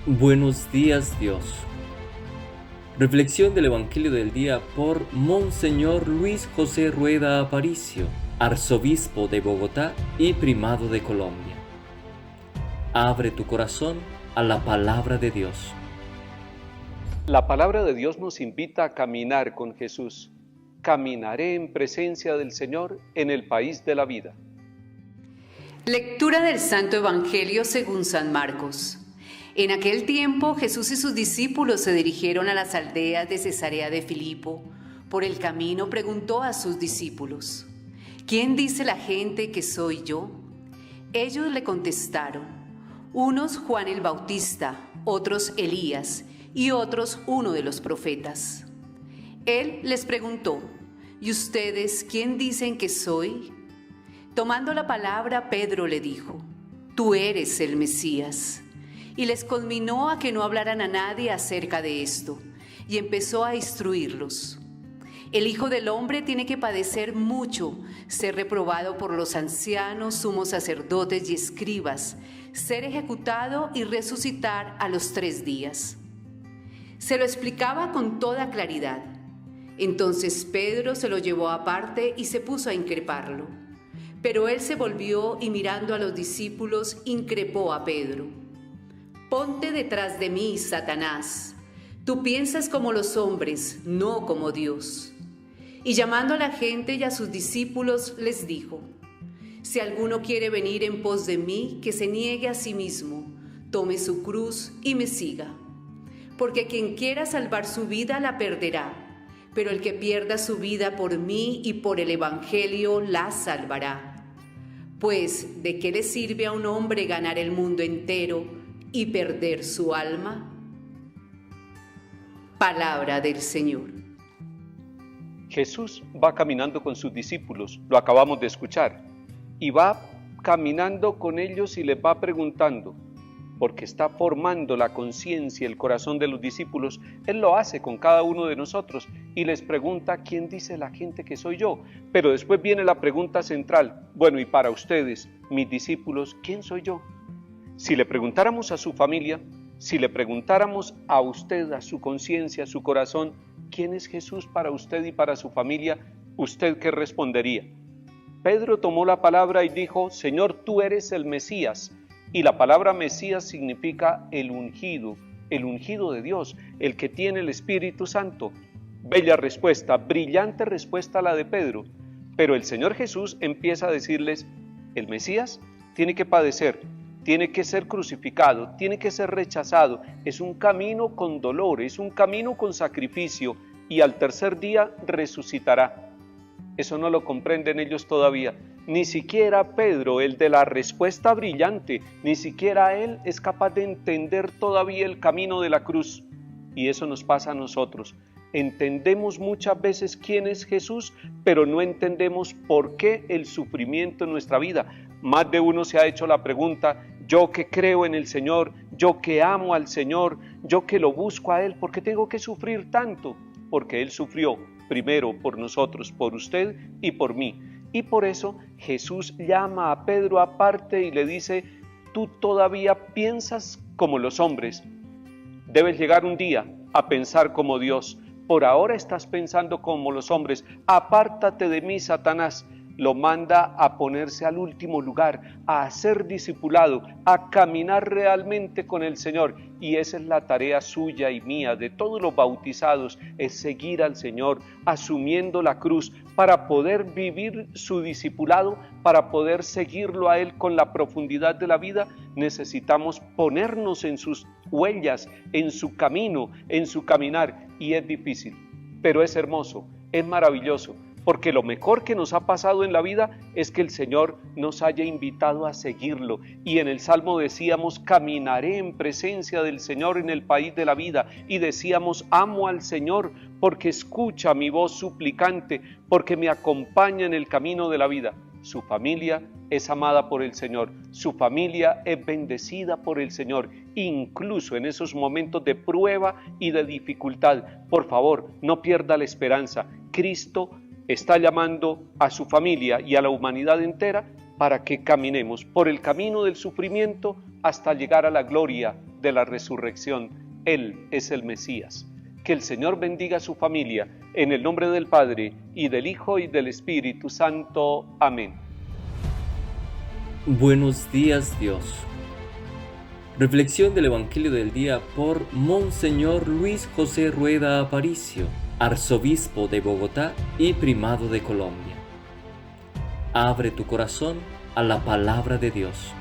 Buenos días, Dios. Reflexión del Evangelio del día por Monseñor Luis José Rueda Aparicio, arzobispo de Bogotá y primado de Colombia. Abre tu corazón a la palabra de Dios. La palabra de Dios nos invita a caminar con Jesús. Caminaré en presencia del Señor en el país de la vida. Lectura del Santo Evangelio según San Marcos. En aquel tiempo Jesús y sus discípulos se dirigieron a las aldeas de Cesarea de Filipo. Por el camino preguntó a sus discípulos: ¿Quién dice la gente que soy yo? Ellos le contestaron: unos Juan el Bautista, otros Elías y otros uno de los profetas. Él les preguntó: ¿y ustedes quién dicen que soy? Tomando la palabra, Pedro le dijo: tú eres el Mesías. Y les conminó a que no hablaran a nadie acerca de esto, y empezó a instruirlos. El Hijo del Hombre tiene que padecer mucho, ser reprobado por los ancianos, sumos sacerdotes y escribas, ser ejecutado y resucitar a los 3 días. Se lo explicaba con toda claridad. Entonces Pedro se lo llevó aparte y se puso a increparlo. Pero él se volvió y mirando a los discípulos, increpó a Pedro: ponte detrás de mí, Satanás. Tú piensas como los hombres, no como Dios. Y llamando a la gente y a sus discípulos, les dijo: si alguno quiere venir en pos de mí, que se niegue a sí mismo, tome su cruz y me siga. Porque quien quiera salvar su vida la perderá, pero el que pierda su vida por mí y por el Evangelio la salvará. Pues, ¿de qué le sirve a un hombre ganar el mundo entero y perder su alma? Palabra del Señor. Jesús va caminando con sus discípulos, lo acabamos de escuchar, y va caminando con ellos y les va preguntando, porque está formando la conciencia y el corazón de los discípulos. Él lo hace con cada uno de nosotros y les pregunta: ¿quién dice la gente que soy yo? Pero después viene la pregunta central: bueno, y para ustedes, mis discípulos, ¿quién soy yo? Si le preguntáramos a su familia, si le preguntáramos a usted, a su conciencia, a su corazón, ¿quién es Jesús para usted y para su familia? ¿Usted qué respondería? Pedro tomó la palabra y dijo: Señor, tú eres el Mesías. Y la palabra Mesías significa el ungido de Dios, el que tiene el Espíritu Santo. Bella respuesta, brillante respuesta la de Pedro. Pero el Señor Jesús empieza a decirles: el Mesías tiene que padecer, tiene que ser crucificado, tiene que ser rechazado. Es un camino con dolor, es un camino con sacrificio, y al 3er día resucitará. Eso no lo comprenden ellos todavía. Ni siquiera Pedro, el de la respuesta brillante, ni siquiera él es capaz de entender todavía el camino de la cruz. Y eso nos pasa a nosotros. Entendemos muchas veces quién es Jesús, pero no entendemos por qué el sufrimiento en nuestra vida. Más de uno se ha hecho la pregunta: yo que creo en el Señor, yo que amo al Señor, yo que lo busco a Él, ¿por qué tengo que sufrir tanto? Porque Él sufrió primero por nosotros, por usted y por mí. Y por eso Jesús llama a Pedro aparte y le dice: tú todavía piensas como los hombres. Debes llegar un día a pensar como Dios. Por ahora estás pensando como los hombres. Apártate de mí, Satanás. Lo manda a ponerse al último lugar, a ser discipulado, a caminar realmente con el Señor. Y esa es la tarea suya y mía, de todos los bautizados, es seguir al Señor, asumiendo la cruz, para poder vivir su discipulado, para poder seguirlo a Él con la profundidad de la vida. Necesitamos ponernos en sus huellas, en su camino, en su caminar. Y es difícil, pero es hermoso, es maravilloso. Porque lo mejor que nos ha pasado en la vida es que el Señor nos haya invitado a seguirlo. Y en el Salmo decíamos: caminaré en presencia del Señor en el país de la vida. Y decíamos: amo al Señor porque escucha mi voz suplicante, porque me acompaña en el camino de la vida. Su familia es amada por el Señor, su familia es bendecida por el Señor, incluso en esos momentos de prueba y de dificultad. Por favor, no pierda la esperanza. Cristo está llamando a su familia y a la humanidad entera para que caminemos por el camino del sufrimiento hasta llegar a la gloria, de la resurrección. Él es el Mesías. Que el Señor bendiga a su familia, en el nombre del Padre, y del Hijo, y del Espíritu Santo. Amén. Buenos días, Dios. Reflexión del Evangelio del día por Monseñor Luis José Rueda Aparicio, arzobispo de Bogotá y primado de Colombia. Abre tu corazón a la palabra de Dios.